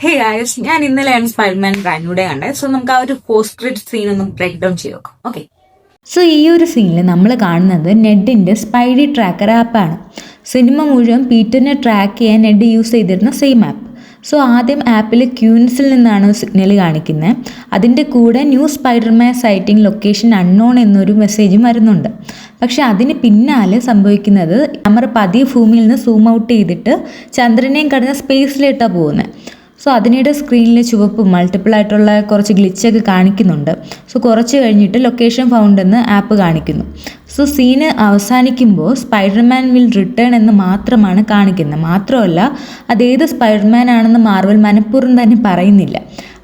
Hey guys, ഞാൻ ഇന്നലെയാണ് Spiderman ബ്രാൻഡിലൂടെ കണ്ടത്. സോ നമുക്ക് ആ ഒരു പോസ്റ്റ് ക്രെഡിറ്റ് സീൻ ഒന്ന് ബ്രേക്ക് ഡൗൺ ചെയ്ത് നോക്കാം. ഓക്കെ, സോ ഈ ഒരു സീനിൽ നമ്മൾ കാണുന്നത് നെഡിൻ്റെ സ്പൈഡി ട്രാക്കർ ആപ്പാണ്. സിനിമ മുഴുവൻ പീറ്ററിനെ ട്രാക്ക് ചെയ്യാൻ നെഡ് യൂസ് ചെയ്തിരുന്ന സെയിം ആപ്പ്. സോ ആദ്യം ആപ്പിൽ ക്യൂൻസിൽ നിന്നാണ് സിഗ്നൽ കാണിക്കുന്നത്. അതിൻ്റെ കൂടെ new Spiderman citing location unknown എന്നൊരു മെസ്സേജും വരുന്നുണ്ട്. പക്ഷെ അതിന് പിന്നാലെ സംഭവിക്കുന്നത് ക്യാമറ പതിയെ ഭൂമിയിൽ നിന്ന് സൂം ഔട്ട് ചെയ്തിട്ട് ചന്ദ്രനെയും കടന്ന് സ്പേസിലേട്ടാണ് പോകുന്നത്. സോ അതിനിടെ സ്ക്രീനിൽ ചുവപ്പ് മൾട്ടിപ്പിൾ ആയിട്ടുള്ള കുറച്ച് ഗ്ലിച്ചൊക്കെ കാണിക്കുന്നുണ്ട്. സോ കുറച്ച് കഴിഞ്ഞിട്ട് ലൊക്കേഷൻ ഫൗണ്ട് എന്ന് ആപ്പ് കാണിക്കുന്നു. സോ സീന് അവസാനിക്കുമ്പോൾ സ്പൈഡർമാൻ വിൽ റിട്ടേൺ എന്ന് മാത്രമാണ് കാണിക്കുന്നത്. മാത്രമല്ല അതേത് സ്പൈഡർമാൻ ആണെന്ന് മാർവൽ മനഃപൂർവ്വം തന്നെ പറയുന്നില്ല.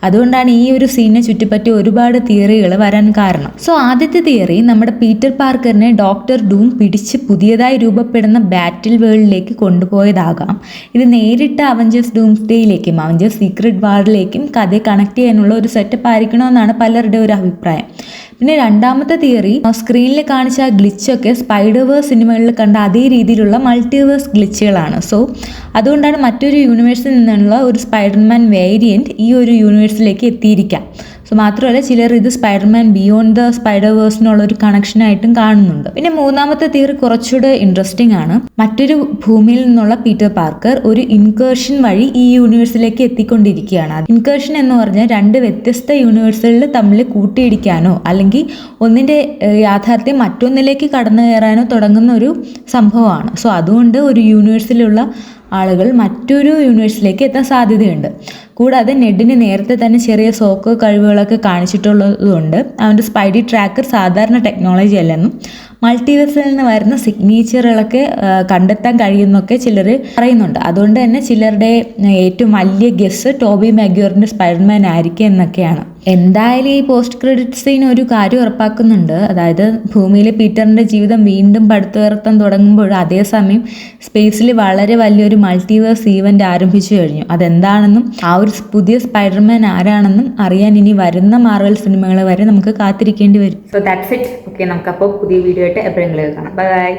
അതുകൊണ്ടാണ് ഈ ഒരു സീനിനെ ചുറ്റിപ്പറ്റി ഒരുപാട് തിയറികൾ വരാൻ കാരണം. സോ ആദ്യത്തെ തിയറി, നമ്മുടെ പീറ്റർ പാർക്കറിനെ ഡോക്ടർ ഡൂം പിടിച്ച് പുതിയതായി രൂപപ്പെടുന്ന ബാറ്റിൽ വേൾഡിലേക്ക് കൊണ്ടുപോയതാകാം. ഇത് നേരിട്ട് അവഞ്ചേഴ്സ് ഡൂംസ്ഡേയിലേക്കും അവഞ്ചേഴ്സ് സീക്രട്ട് വാറിലേക്കും കഥയെ കണക്ട് ചെയ്യാനുള്ള ഒരു സെറ്റപ്പ് ആയിരിക്കണമെന്നാണ് പലരുടെ ഒരു അഭിപ്രായം. പിന്നെ രണ്ടാമത്തെ തിയറി, സ്ക്രീനിൽ കാണിച്ച ആ ഗ്ലിച്ചൊക്കെ സ്പൈഡർവേഴ്സ് സിനിമകളിൽ കണ്ട അതേ രീതിയിലുള്ള മൾട്ടിവേഴ്സ് ഗ്ലിച്ചുകളാണ്. സോ അതുകൊണ്ടാണ് മറ്റൊരു യൂണിവേഴ്സിൽ നിന്നുള്ള ഒരു സ്പൈഡർമാൻ വേരിയൻറ്റ് ഈ ഒരു യൂണിവേഴ്സിലേക്ക് എത്തിയിരിക്കാം. സോ മാത്രമല്ല ചിലർ ഇത് സ്പൈഡർമാൻ ബിയോണ്ട് ദ സ്പൈഡർവേഴ്സിനുള്ള ഒരു കണക്ഷനായിട്ടും കാണുന്നുണ്ട്. പിന്നെ മൂന്നാമത്തെ തിയറി കുറച്ചുകൂടെ ഇൻട്രസ്റ്റിംഗ് ആണ്. മറ്റൊരു ഭൂമിയിൽ നിന്നുള്ള പീറ്റർ പാർക്കർ ഒരു ഇൻകേർഷൻ വഴി ഈ യൂണിവേഴ്സിലേക്ക് എത്തിക്കൊണ്ടിരിക്കുകയാണ്. ഇൻകേർഷൻ എന്ന് പറഞ്ഞാൽ രണ്ട് വ്യത്യസ്ത യൂണിവേഴ്സുകളിൽ തമ്മിൽ കൂട്ടിയിടിക്കാനോ അല്ലെങ്കിൽ ഒന്നിൻ്റെ യാഥാർത്ഥ്യം മറ്റൊന്നിലേക്ക് കടന്നു കയറാനോ തുടങ്ങുന്ന ഒരു സംഭവമാണ്. സോ അതുകൊണ്ട് ഒരു യൂണിവേഴ്സിലുള്ള ആളുകൾ മറ്റൊരു യൂണിവേഴ്സിലേക്ക് എത്താൻ സാധ്യതയുണ്ട്. കൂടാതെ നെഡിന് നേരത്തെ തന്നെ ചെറിയ സോക്കോ കഴിവുകളൊക്കെ കാണിച്ചിട്ടുള്ളതുകൊണ്ട് അവൻ്റെ സ്പൈഡി ട്രാക്കർ സാധാരണ ടെക്നോളജി അല്ലെന്നും മൾട്ടിവേഴ്സിൽ നിന്ന് വരുന്ന സിഗ്നേച്ചറുകളൊക്കെ കണ്ടെത്താൻ കഴിയുമെന്നൊക്കെ ചിലർ പറയുന്നുണ്ട്. അതുകൊണ്ട് തന്നെ ചിലരുടെ ഏറ്റവും വലിയ ഗെസ് ടോബി മാഗ്വയറിൻ്റെ സ്പൈഡർമാൻ ആയിരിക്കും എന്നൊക്കെയാണ്. എന്തായാലും ഈ പോസ്റ്റ് ക്രെഡിറ്റ് സീൻ ഒരു കാര്യം ഉറപ്പാക്കുന്നുണ്ട്. അതായത് ഭൂമിയിലെ പീറ്ററിൻ്റെ ജീവിതം വീണ്ടും പടുത്തുയർത്താൻ തുടങ്ങുമ്പോൾ അതേസമയം സ്പേസിൽ വളരെ വലിയൊരു മൾട്ടിവേഴ്സ് ഈവൻ്റ് ആരംഭിച്ചു കഴിഞ്ഞു. അതെന്താണെന്നും ആ ഒരു പുതിയ സ്പൈഡർമാൻ ആരാണെന്നും അറിയാൻ ഇനി വരുന്ന മാർവൽ സിനിമകൾ വരെ നമുക്ക് കാത്തിരിക്കേണ്ടി വരും. So that's it. ഓക്കെ, നമുക്കപ്പോൾ പുതിയ വീഡിയോ ആയിട്ട് എപ്പോഴെങ്കിലും കാണാം. ബൈ.